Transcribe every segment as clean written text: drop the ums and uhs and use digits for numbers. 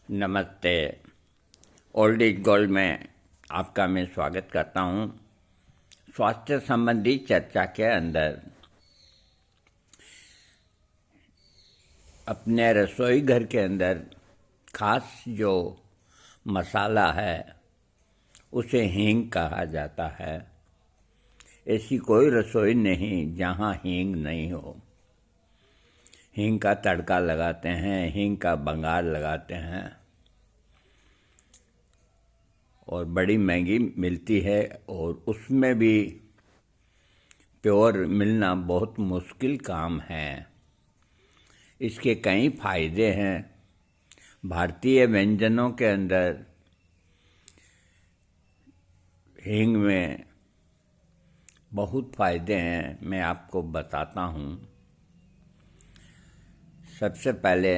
नमस्ते। Old is gold में आपका मैं स्वागत करता हूँ। स्वास्थ्य संबंधी चर्चा के अंदर अपने रसोई घर के अंदर खास जो मसाला है उसे हींग कहा जाता है। ऐसी कोई रसोई नहीं जहाँ हींग नहीं हो। हींग का तड़का लगाते हैं, हींग का बघार लगाते हैं और बड़ी महंगी मिलती है और उसमें भी प्योर मिलना बहुत मुश्किल काम है। इसके कई फायदे हैं। भारतीय व्यंजनों के अंदर हींग में बहुत फायदे हैं, मैं आपको बताता हूँ। सबसे पहले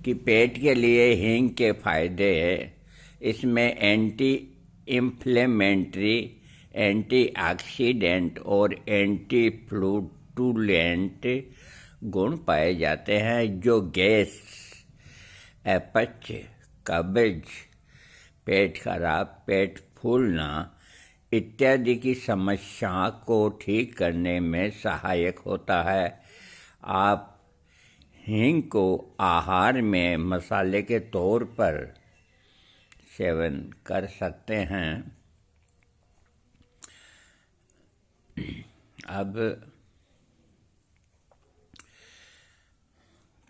कि पेट के लिए हींग के फायदे इसमें एंटी इन्फ्लेमेटरी, एंटीऑक्सीडेंट और एंटी फ्लूटुलेंट गुण पाए जाते हैं जो गैस, अपच, कब्ज, पेट खराब, पेट फूलना इत्यादि की समस्या को ठीक करने में सहायक होता है। आप हींग को आहार में मसाले के तौर पर सेवन कर सकते हैं। अब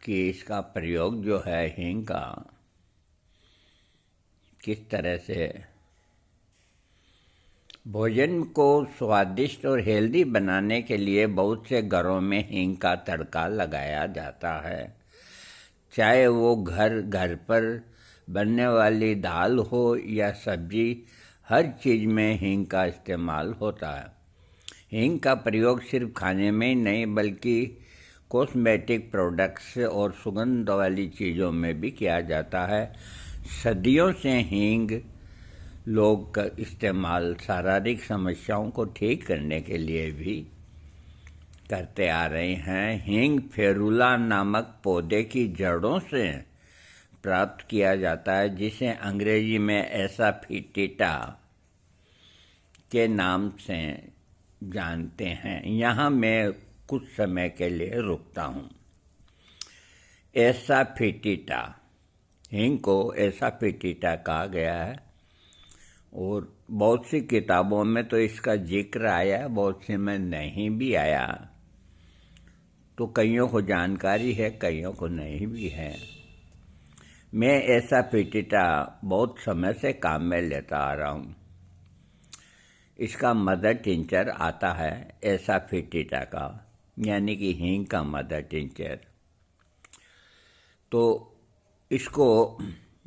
कि इसका प्रयोग जो है हींग का किस तरह से भोजन को स्वादिष्ट और हेल्दी बनाने के लिए बहुत से घरों में हींग का तड़का लगाया जाता है। चाहे वो घर पर बनने वाली दाल हो या सब्जी, हर चीज़ में हींग का इस्तेमाल होता है। हींग का प्रयोग सिर्फ खाने में ही नहीं बल्कि कॉस्मेटिक प्रोडक्ट्स और सुगंध वाली चीज़ों में भी किया जाता है। सदियों से हींग लोग का इस्तेमाल शारीरिक समस्याओं को ठीक करने के लिए भी करते आ रहे हैं। हींग फेरुला नामक पौधे की जड़ों से प्राप्त किया जाता है जिसे अंग्रेजी में एसाफिटिटा के नाम से जानते हैं। यहाँ मैं कुछ समय के लिए रुकता हूँ। एसाफिटिटा, हींग को एसाफिटिटा कहा गया है और बहुत सी किताबों में तो इसका जिक्र आया, बहुत सी में नहीं भी आया। तो कईयों को जानकारी है, कईयों को नहीं भी है। मैं एसाफिटिटा बहुत समय से काम में लेता आ रहा हूँ। इसका मदर टिंचर आता है एसाफिटिटा का, यानी कि हींग का मदर टिंचर। तो इसको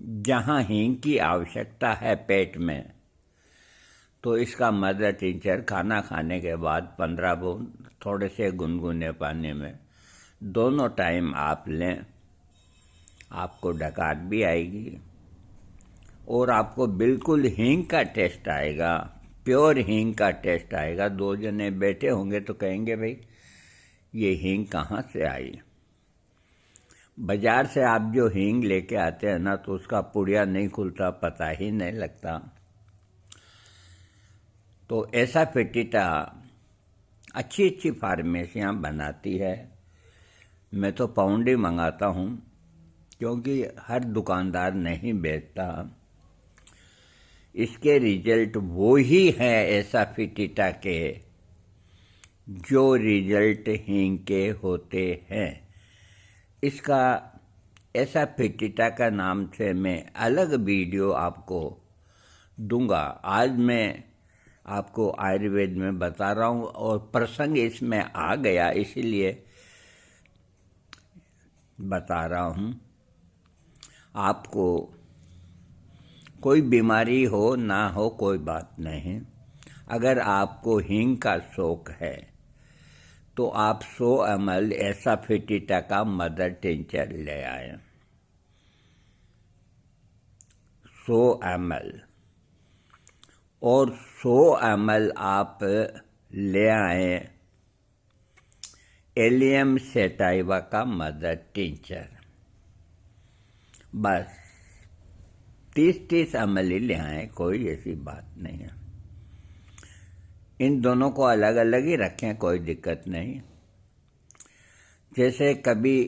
जहाँ हींग की आवश्यकता है पेट में, तो इसका मदर टिंचर खाना खाने के बाद 15 बूंद थोड़े से गुनगुने पानी में दोनों टाइम आप लें। आपको डकार भी आएगी और आपको बिल्कुल हींग का टेस्ट आएगा, प्योर हींग का टेस्ट आएगा। दो जने बैठे होंगे तो कहेंगे भाई ये हींग कहाँ से आई। बाजार से आप जो हींग लेके आते हैं ना, तो उसका पुड़िया नहीं खुलता, पता ही नहीं लगता। तो एसाफिटिटा अच्छी अच्छी फार्मेसियाँ बनाती है। मैं तो पाउंड ही मंगाता हूँ क्योंकि हर दुकानदार नहीं बेचता। इसके रिजल्ट वो ही हैं एसाफिटिटा के जो रिजल्ट हींग के होते हैं। इसका एसाफिटिटा का नाम से मैं अलग वीडियो आपको दूंगा। आज मैं आपको आयुर्वेद में बता रहा हूँ और प्रसंग इसमें आ गया इसीलिए बता रहा हूँ। आपको कोई बीमारी हो ना हो कोई बात नहीं, अगर आपको हींग का शौक है तो आप 100 ml एसाफिटिटा का मदर टिंचर ले आए। 100 ml और 100 ml आप ले आए एलियम सेटाइवा का मदर टिंचर। बस 30-30 ml ही ले आएँ, कोई ऐसी बात नहीं है। इन दोनों को अलग अलग ही रखें, कोई दिक्कत नहीं। जैसे कभी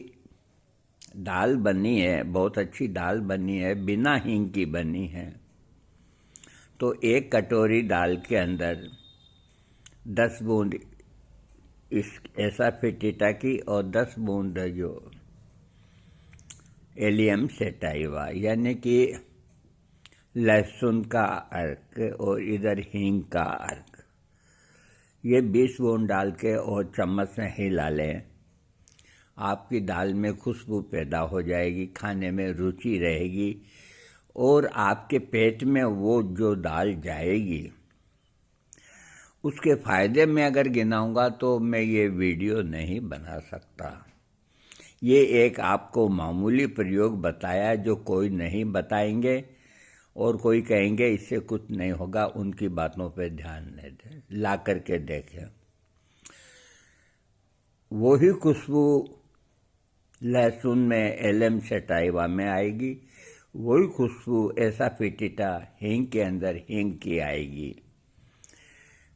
दाल बनी है, बहुत अच्छी दाल बनी है, बिना हींग की बनी है, तो 1 कटोरी दाल के अंदर 10 बूंद इस एसाफेटिडा की और 10 बूंद जो एलियम सेटाइवा यानी कि लहसुन का अर्क और इधर हींग का अर्क, ये 20 बूंद डाल के और चम्मच से हिला लें। आपकी दाल में खुशबू पैदा हो जाएगी, खाने में रुचि रहेगी और आपके पेट में वो जो दाल जाएगी उसके फ़ायदे में अगर गिनाऊंगा तो मैं ये वीडियो नहीं बना सकता। ये एक आपको मामूली प्रयोग बताया जो कोई नहीं बताएंगे और कोई कहेंगे इससे कुछ नहीं होगा, उनकी बातों पे ध्यान नहीं दें, ला करके देखें। वही खुशबू लहसुन में एलियम सेटाइवा में आएगी, वही खुशबू एसाफेटिडा हींग के अंदर हींग की आएगी।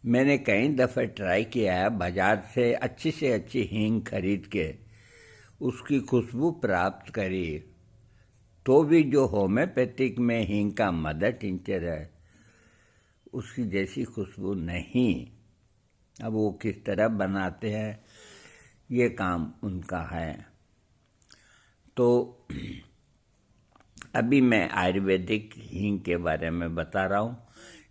मैंने कई दफ़े ट्राई किया है, बाज़ार से अच्छी हींग खरीद के उसकी खुशबू प्राप्त करी, तो भी जो होम्योपैथिक में हींग का मदर टिंचर है उसकी जैसी खुशबू नहीं। अब वो किस तरह बनाते हैं ये काम उनका है। तो अभी मैं आयुर्वेदिक हींग के बारे में बता रहा हूँ,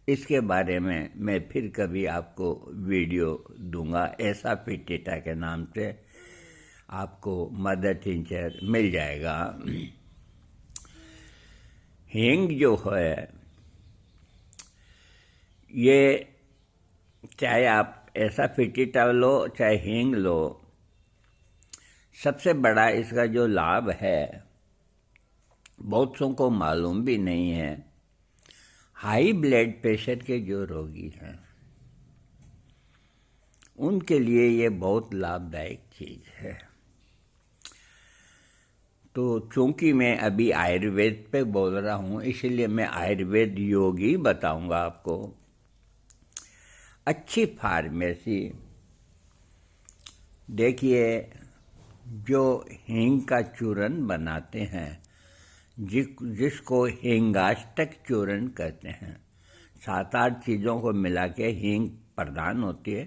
इसके बारे में मैं फिर कभी आपको वीडियो दूंगा। एसाफेटिडा के नाम से आपको मदर टिंचर मिल जाएगा। हींग जो है ये चाहे आप एसाफेटिडा लो चाहे हींग लो, सबसे बड़ा इसका जो लाभ है बहुत सौ को मालूम भी नहीं है। हाई ब्लड प्रेशर के जो रोगी हैं उनके लिए ये बहुत लाभदायक चीज़ है। तो चूंकि मैं अभी आयुर्वेद पे बोल रहा हूँ इसलिए मैं आयुर्वेद योग ही बताऊँगा आपको। अच्छी फार्मेसी देखिए, जो हींग का चूर्ण बनाते हैं जिसको हींगाष्टक चूर्ण कहते हैं, 7-8 चीज़ों को मिला के हींग प्रधान होती है,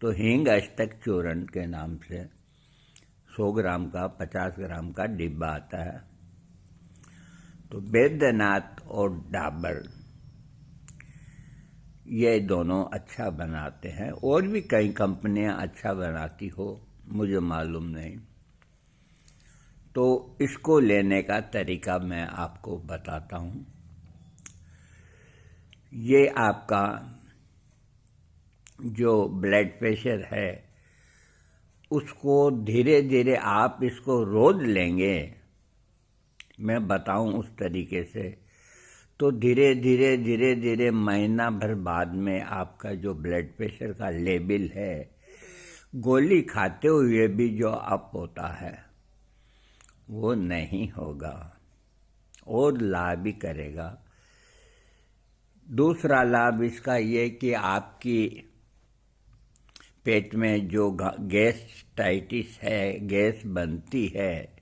तो हींग अष्टक चूर्ण के नाम से 100 ग्राम का 50 ग्राम का डिब्बा आता है। तो बैद्यनाथ और डाबर ये दोनों अच्छा बनाते हैं, और भी कई कंपनियां अच्छा बनाती हो मुझे मालूम नहीं। तो इसको लेने का तरीका मैं आपको बताता हूँ। ये आपका जो ब्लड प्रेशर है उसको धीरे धीरे आप इसको रोज लेंगे, मैं बताऊं उस तरीके से, तो धीरे धीरे महीना भर बाद में आपका जो ब्लड प्रेशर का लेवल है गोली खाते हुए भी जो अप होता है वो नहीं होगा और लाभ भी करेगा। दूसरा लाभ इसका ये कि आपकी पेट में जो गैस्ट्राइटिस है, गैस बनती है,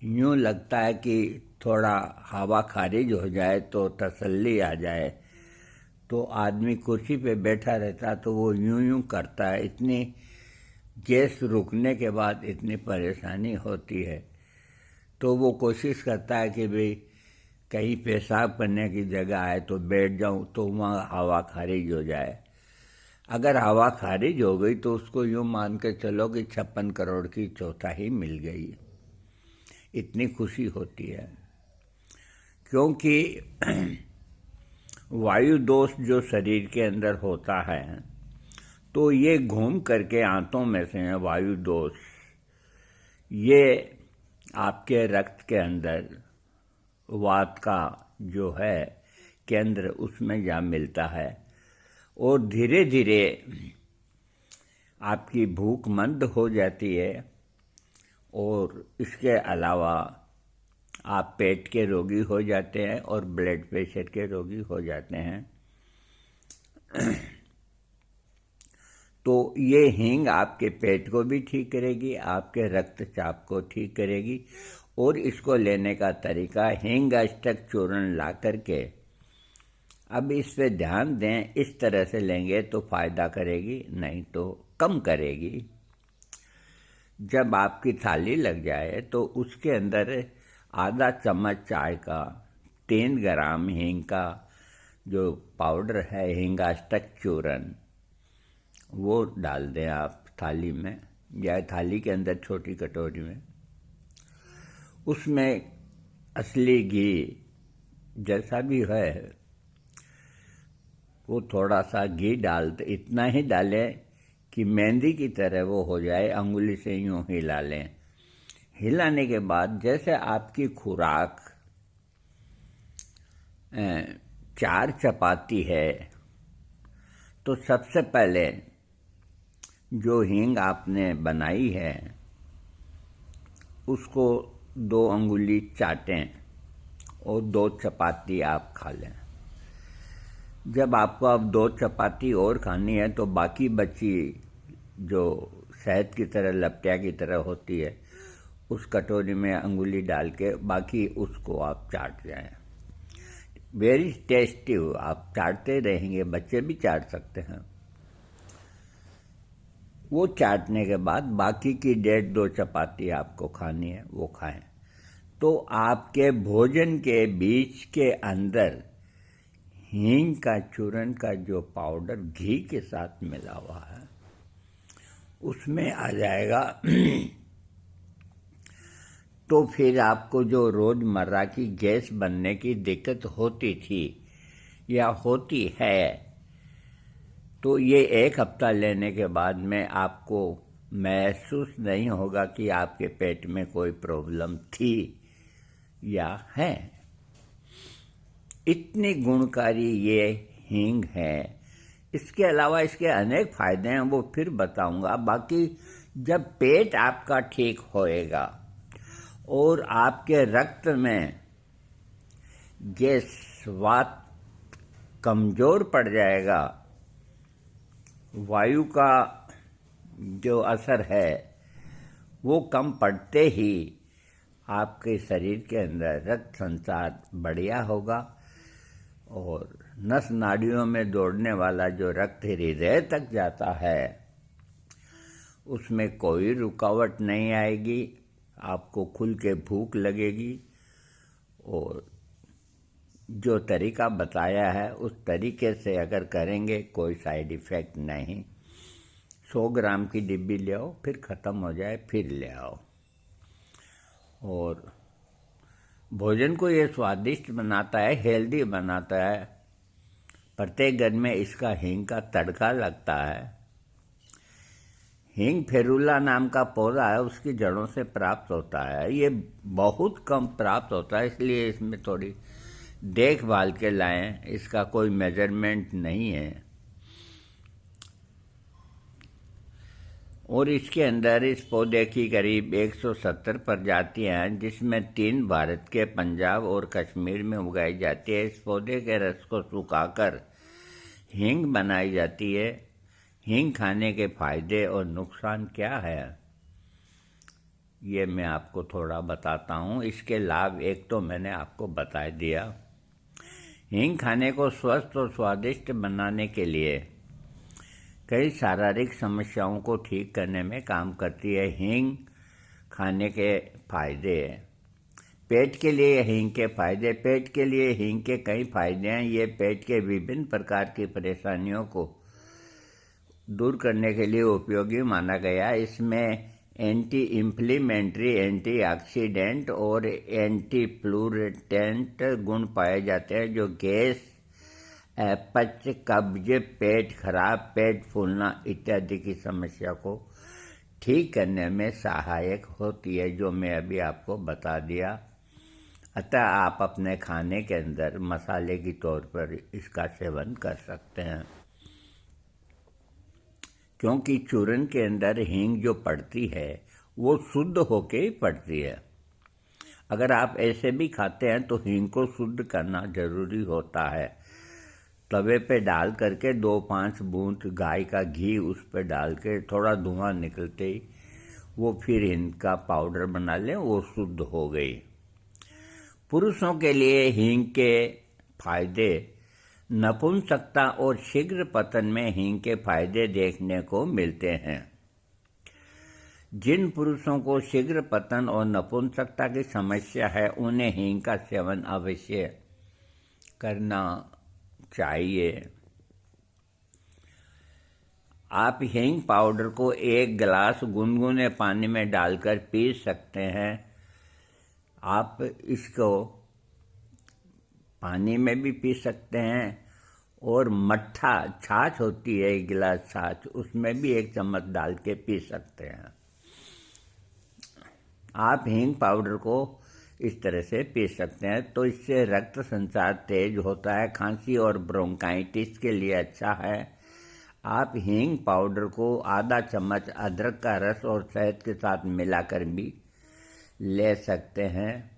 यूँ लगता है कि थोड़ा हवा खारिज हो जाए तो तसल्ली आ जाए, तो आदमी कुर्सी पे बैठा रहता तो वो यूं करता है। इतनी गैस रुकने के बाद इतनी परेशानी होती है तो वो कोशिश करता है कि भाई कहीं पेशाब करने की जगह आए तो बैठ जाऊं तो वहाँ हवा खारिज हो जाए। अगर हवा खारिज हो गई तो उसको यूँ मान के चलो कि 56 करोड़ की चौथाई मिल गई, इतनी खुशी होती है। क्योंकि वायु दोष जो शरीर के अंदर होता है तो ये घूम करके आंतों में से वायु दोष ये आपके रक्त के अंदर वात का जो है केंद्र उसमें जा मिलता है और धीरे धीरे आपकी भूख मंद हो जाती है। और इसके अलावा आप पेट के रोगी हो जाते हैं और ब्लड प्रेशर के रोगी हो जाते हैं। तो ये हींग आपके पेट को भी ठीक करेगी, आपके रक्तचाप को ठीक करेगी। और इसको लेने का तरीका, हींग अष्टक चूर्ण ला करके, अब इस पे ध्यान दें, इस तरह से लेंगे तो फ़ायदा करेगी, नहीं तो कम करेगी। जब आपकी थाली लग जाए तो उसके अंदर आधा चम्मच चाय का 3 ग्राम हींग का जो पाउडर है, हींगाष्टक चूर्ण, वो डाल दें आप थाली में या थाली के अंदर छोटी कटोरी में। उसमें असली घी जैसा भी है वो थोड़ा सा घी डाल, इतना ही डालें कि मेहंदी की तरह वो हो जाए, अंगुली से यूं हिला लें। हिलाने के बाद जैसे आपकी खुराक 4 चपाती है, तो सबसे पहले जो हींग आपने बनाई है उसको 2 अंगुली चाटें और 2 चपाती आप खा लें। जब आपको अब 2 चपाती और खानी है तो बाकी बची जो शहद की तरह, लपटिया की तरह होती है, उस कटोरी में अंगुली डाल के बाकी उसको आप चाट जाएं। वेरी टेस्टी, आप चाटते रहेंगे, बच्चे भी चाट सकते हैं। वो चाटने के बाद बाकी की 1.5-2 चपाती आपको खानी है, वो खाएं। तो आपके भोजन के बीच के अंदर हींग का चूर्ण का जो पाउडर घी के साथ मिला हुआ है उसमें आ जाएगा। तो फिर आपको जो रोज़मर्रा की गैस बनने की दिक्कत होती थी या होती है, तो ये 1 हफ्ता लेने के बाद में आपको महसूस नहीं होगा कि आपके पेट में कोई प्रॉब्लम थी या है। इतनी गुणकारी ये हींग है। इसके अलावा इसके अनेक फायदे हैं, वो फिर बताऊंगा। बाकी जब पेट आपका ठीक होएगा और आपके रक्त में गैस, वात कमज़ोर पड़ जाएगा, वायु का जो असर है वो कम पड़ते ही आपके शरीर के अंदर रक्त संचार बढ़िया होगा और नस नाड़ियों में दौड़ने वाला जो रक्त हृदय तक जाता है उसमें कोई रुकावट नहीं आएगी। आपको खुल के भूख लगेगी और जो तरीका बताया है उस तरीके से अगर करेंगे कोई साइड इफ़ेक्ट नहीं। 100 ग्राम की डिब्बी ले आओ, फिर ख़त्म हो जाए फिर ले आओ। और भोजन को ये स्वादिष्ट बनाता है, हेल्दी बनाता है। प्रत्येक घर में इसका हींग का तड़का लगता है। हींग फेरुला नाम का पौधा है, उसकी जड़ों से प्राप्त होता है। ये बहुत कम प्राप्त होता है, इसलिए इसमें थोड़ी देखभाल के लाएं। इसका कोई मेजरमेंट नहीं है। और इसके अंदर इस पौधे की करीब 170 प्रजातियां हैं, जिसमें 3 भारत के पंजाब और कश्मीर में उगाई जाती है। इस पौधे के रस को सुखाकर हींग बनाई जाती है। हींग खाने के फायदे और नुकसान क्या है, ये मैं आपको थोड़ा बताता हूँ। इसके लाभ एक तो मैंने आपको बता दिया। हींग खाने को स्वस्थ और स्वादिष्ट बनाने के लिए कई शारीरिक समस्याओं को ठीक करने में काम करती है। हींग खाने के फायदे, पेट के लिए हींग के फायदे। पेट के लिए हींग के कई फायदे हैं। ये पेट के विभिन्न प्रकार की परेशानियों को दूर करने के लिए उपयोगी माना गया। इसमें एंटी इन्फ्लेमेटरी, एंटीऑक्सीडेंट और एंटीप्लूरेटेंट गुण पाए जाते हैं, जो गैस, अपच, कब्ज, पेट खराब, पेट फूलना इत्यादि की समस्या को ठीक करने में सहायक होती है, जो मैं अभी आपको बता दिया। अतः आप अपने खाने के अंदर मसाले के तौर पर इसका सेवन कर सकते हैं, क्योंकि चूर्ण के अंदर हींग जो पड़ती है वो शुद्ध होके ही पड़ती है। अगर आप ऐसे भी खाते हैं तो हींग को शुद्ध करना जरूरी होता है। तवे पे डाल करके 2-5 बूंद गाय का घी उस पर डाल के थोड़ा धुआं निकलते ही वो फिर हींग का पाउडर बना लें, वो शुद्ध हो गई। पुरुषों के लिए हींग के फायदे। नपुंसकता और शीघ्र पतन में हींग के फायदे देखने को मिलते हैं। जिन पुरुषों को शीघ्र पतन और नपुंसकता की समस्या है उन्हें हींग का सेवन अवश्य करना चाहिए। आप हींग पाउडर को 1 गिलास गुनगुने पानी में डालकर पी सकते हैं। आप इसको पानी में भी पी सकते हैं और मट्ठा छाछ होती है, 1 गिलास छाछ, उसमें भी 1 चम्मच डाल के पी सकते हैं। आप हींग पाउडर को इस तरह से पी सकते हैं तो इससे रक्त संचार तेज होता है, खांसी और ब्रोंकाइटिस के लिए अच्छा है। आप हींग पाउडर को आधा चम्मच अदरक का रस और शहद के साथ मिलाकर भी ले सकते हैं।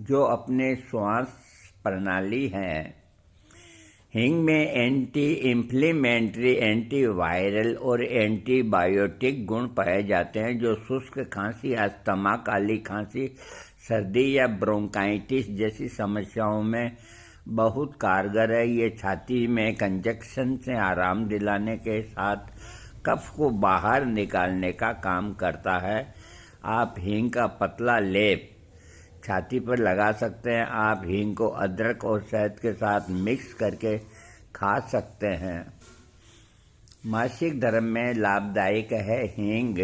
जो अपने श्वास प्रणाली है, हींग में एंटी इन्फ्लेमेटरी, एंटीवायरल और एंटीबायोटिक गुण पाए जाते हैं जो शुष्क खांसी, अस्थमा, काली खांसी, सर्दी या ब्रोंकाइटिस जैसी समस्याओं में बहुत कारगर है। ये छाती में कंजक्शन से आराम दिलाने के साथ कफ को बाहर निकालने का काम करता है। आप हींग का पतला लेप छाती पर लगा सकते हैं। आप हींग को अदरक और शहद के साथ मिक्स करके खा सकते हैं। मासिक धर्म में लाभदायक है हींग।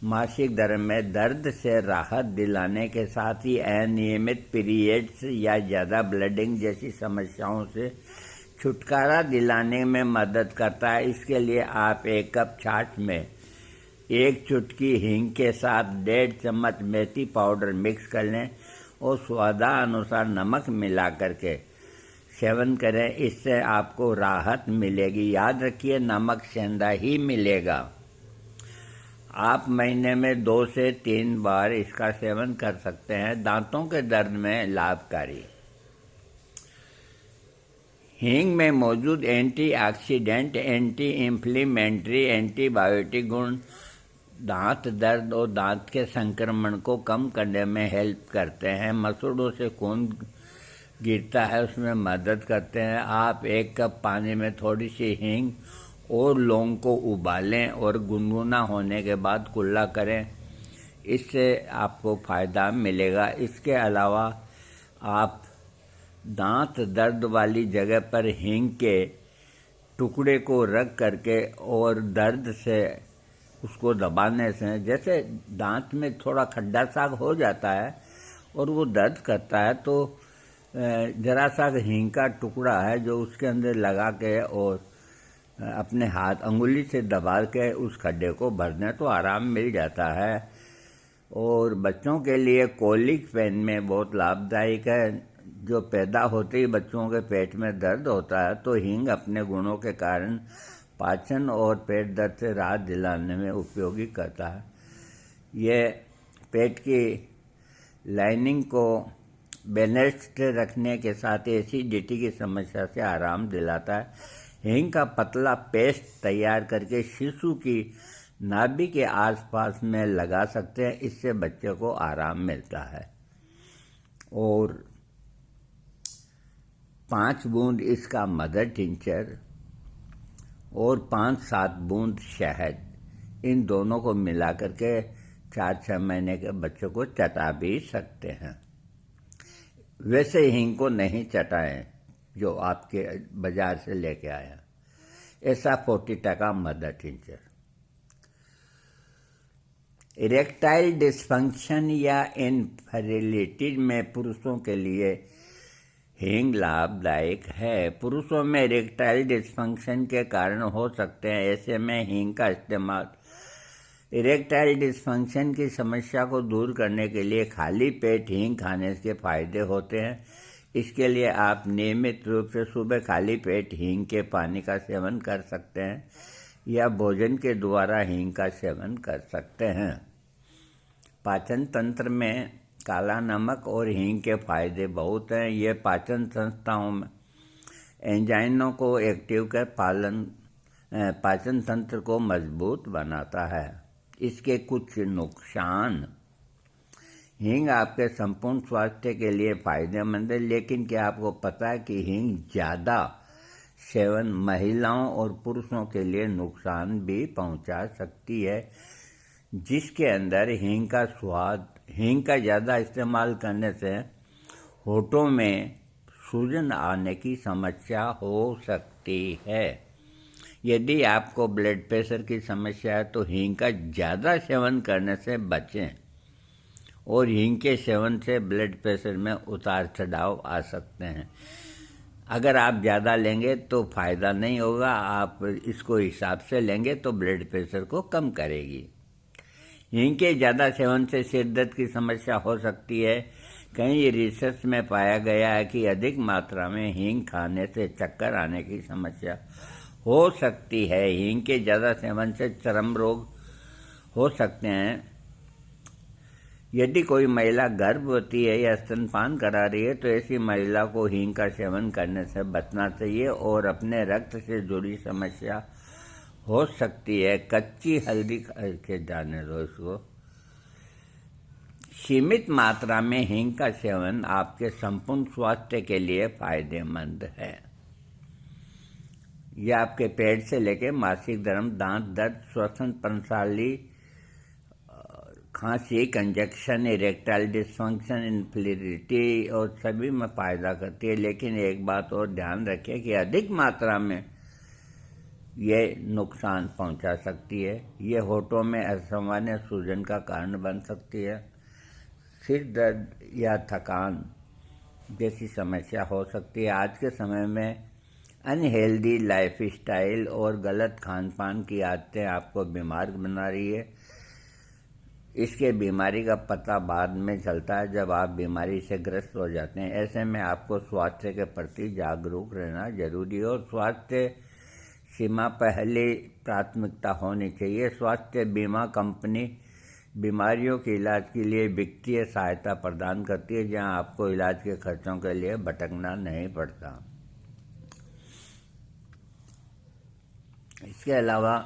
मासिक धर्म में दर्द से राहत दिलाने के साथ ही अनियमित पीरियड्स या ज़्यादा ब्लीडिंग जैसी समस्याओं से छुटकारा दिलाने में मदद करता है। इसके लिए आप 1 कप छाछ में 1 चुटकी हींग के साथ 1.5 चम्मच मेथी पाउडर मिक्स कर लें और स्वादानुसार नमक मिला करके सेवन करें। इससे आपको राहत मिलेगी। याद रखिए, नमक सेंधा ही मिलेगा। आप महीने में 2 से 3 बार इसका सेवन कर सकते हैं। दांतों के दर्द में लाभकारी। हींग में मौजूद एंटीऑक्सीडेंट, एंटी इन्फ्लेमेटरी, एंटीबायोटिक गुण दांत दर्द और दांत के संक्रमण को कम करने में हेल्प करते हैं। मसूड़ों से खून गिरता है, उसमें मदद करते हैं। आप 1 कप पानी में थोड़ी सी हींग और लौंग को उबालें और गुनगुना होने के बाद कुल्ला करें। इससे आपको फ़ायदा मिलेगा। इसके अलावा आप दांत दर्द वाली जगह पर हींग के टुकड़े को रख करके और दर्द से उसको दबाने से, जैसे दांत में थोड़ा खड्डा सा हो जाता है और वो दर्द करता है, तो जरा सा हींग का टुकड़ा है जो उसके अंदर लगा के और अपने हाथ अंगुली से दबा के उस खड्डे को भर दें तो आराम मिल जाता है। और बच्चों के लिए कोलिक पेन में बहुत लाभदायक है। जो पैदा होते ही बच्चों के पेट में दर्द होता है तो हींग अपने गुणों के कारण पाचन और पेट दर्द से राहत दिलाने में उपयोगी करता है। यह पेट की लाइनिंग को बैलेंस्ड रखने के साथ एसिडिटी की समस्या से आराम दिलाता है। हींग का पतला पेस्ट तैयार करके शिशु की नाभि के आसपास में लगा सकते हैं। इससे बच्चे को आराम मिलता है। और 5 बूंद इसका मदर टिंचर और 5-7 बूंद शहद, इन दोनों को मिला करके 4-6 महीने के बच्चों को चटा भी सकते हैं। वैसे हींग को नहीं चटाएं जो आपके बाजार से लेके आया। ऐसा 40 टका मदर टिंचर। इरेक्टाइल डिस्फंक्शन या इनफर्टिलिटी में पुरुषों के लिए हींग लाभदायक है। पुरुषों में इरेक्टाइल डिस्फंक्शन के कारण हो सकते हैं, ऐसे में हींग का इस्तेमाल इरेक्टाइल डिस्फंक्शन की समस्या को दूर करने के लिए खाली पेट हींग खाने के फायदे होते हैं। इसके लिए आप नियमित रूप से सुबह खाली पेट हींग के पानी का सेवन कर सकते हैं या भोजन के द्वारा हींग का सेवन कर सकते हैं। पाचन तंत्र में काला नमक और हींग के फायदे बहुत हैं। ये पाचन संस्थाओं में एंजाइमों को एक्टिव कर पाचन तंत्र को मजबूत बनाता है। इसके कुछ नुकसान। हींग आपके संपूर्ण स्वास्थ्य के लिए फायदेमंद है, लेकिन क्या आपको पता है कि हींग ज़्यादा सेवन महिलाओं और पुरुषों के लिए नुकसान भी पहुंचा सकती है, जिसके अंदर हींग का ज़्यादा इस्तेमाल करने से होठों में सूजन आने की समस्या हो सकती है। यदि आपको ब्लड प्रेशर की समस्या है तो हींग का ज़्यादा सेवन करने से बचें, और हींग के सेवन से ब्लड प्रेशर में उतार चढ़ाव आ सकते हैं। अगर आप ज़्यादा लेंगे तो फ़ायदा नहीं होगा, आप इसको हिसाब से लेंगे तो ब्लड प्रेशर को कम करेगी। हींग के ज़्यादा सेवन से सिर दर्द की समस्या हो सकती है। कई रिसर्च में पाया गया है कि अधिक मात्रा में हींग खाने से चक्कर आने की समस्या हो सकती है। हींग के ज़्यादा सेवन से चर्म रोग हो सकते हैं। यदि कोई महिला गर्भवती है या स्तनपान करा रही है तो ऐसी महिला को हींग का सेवन करने से बचना चाहिए, और अपने रक्त से जुड़ी समस्या हो सकती है। कच्ची हल्दी के जाने दो इसको। सीमित मात्रा में हींग का सेवन आपके संपूर्ण स्वास्थ्य के लिए फायदेमंद है। यह आपके पेट से लेकर मासिक धर्म, दांत दर्द, श्वसन प्रणाली, खांसी, कंजक्शन, इरेक्टाइल डिसफंक्शन, इन्फिलिटी और सभी में फायदा करती है। लेकिन एक बात और ध्यान रखें कि अधिक मात्रा में ये नुकसान पहुंचा सकती है। ये होठों में असामान्य सूजन का कारण बन सकती है। सिर दर्द या थकान जैसी समस्या हो सकती है। आज के समय में अनहेल्दी लाइफस्टाइल और गलत खान पान की आदतें आपको बीमार बना रही है। इसके बीमारी का पता बाद में चलता है जब आप बीमारी से ग्रस्त हो जाते हैं। ऐसे में आपको स्वास्थ्य के प्रति जागरूक रहना जरूरी है, और स्वास्थ्य सीमा पहली प्राथमिकता होनी चाहिए। स्वास्थ्य बीमा कंपनी बीमारियों के इलाज के लिए वित्तीय सहायता प्रदान करती है, जहां आपको इलाज के खर्चों के लिए भटकना नहीं पड़ता। इसके अलावा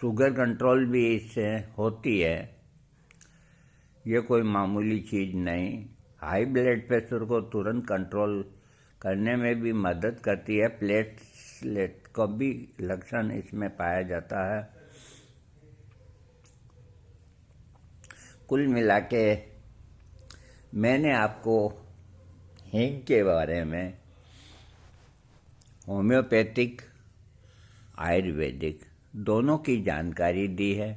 शुगर कंट्रोल भी इससे होती है। ये कोई मामूली चीज़ नहीं। हाई ब्लड प्रेशर को तुरंत कंट्रोल करने में भी मदद करती है। प्लेटलेट का भी लक्षण इसमें पाया जाता है। कुल मिला के मैंने आपको हींग के बारे में होम्योपैथिक, आयुर्वेदिक दोनों की जानकारी दी है।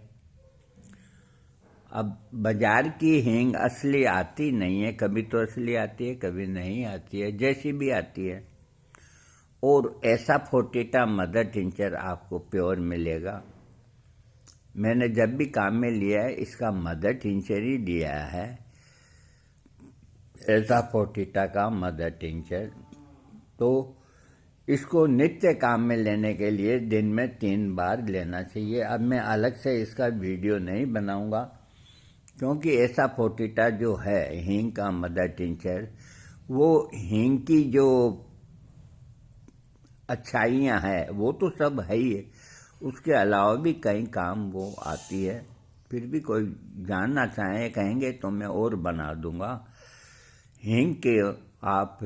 अब बाजार की हींग असली आती नहीं है, कभी तो असली आती है, कभी नहीं आती है, जैसी भी आती है। और ऐसा फोर्टिटा मदर टिंचर आपको प्योर मिलेगा। मैंने जब भी काम में लिया है इसका मदर टिंचर ही लिया है, ऐसा फोर्टिटा का मदर टिंचर। तो इसको नित्य काम में लेने के लिए दिन में 3 बार लेना चाहिए। अब मैं अलग से इसका वीडियो नहीं बनाऊंगा, क्योंकि ऐसा फोर्टिटा जो है हींग का मदर टिंचर, वो हींग की जो अच्छाइयाँ हैं वो तो सब है ही है, उसके अलावा भी कई काम वो आती है। फिर भी कोई जानना चाहे कहेंगे तो मैं और बना दूंगा। हींग के आप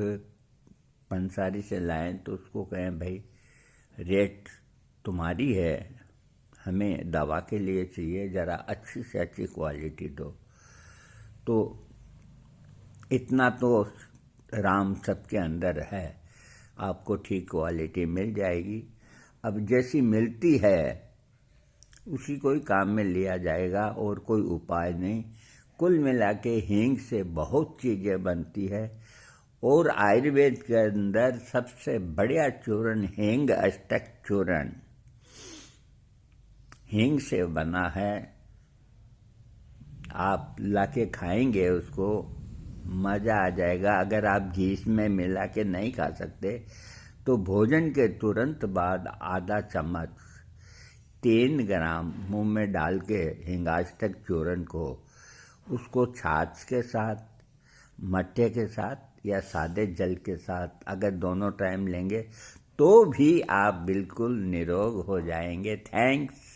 पंसारी से लाएं तो उसको कहें भाई रेट तुम्हारी है, हमें दवा के लिए चाहिए, ज़रा अच्छी से अच्छी क्वालिटी दो। तो इतना तो राम सबके अंदर है, आपको ठीक क्वालिटी मिल जाएगी। अब जैसी मिलती है उसी को ही काम में लिया जाएगा, और कोई उपाय नहीं। कुल मिला के हींग से बहुत चीज़ें बनती है, और आयुर्वेद के अंदर सबसे बढ़िया चूर्ण हींग अष्टक चूर्ण हींग से बना है। आप लाके खाएंगे उसको मज़ा आ जाएगा। अगर आप घी में मिला के नहीं खा सकते तो भोजन के तुरंत बाद आधा चम्मच 3 ग्राम मुंह में डाल के हिंगाष्टक चूर्ण को, उसको छाछ के साथ, मट्ठे के साथ या सादे जल के साथ अगर दोनों टाइम लेंगे तो भी आप बिल्कुल निरोग हो जाएंगे। थैंक्स।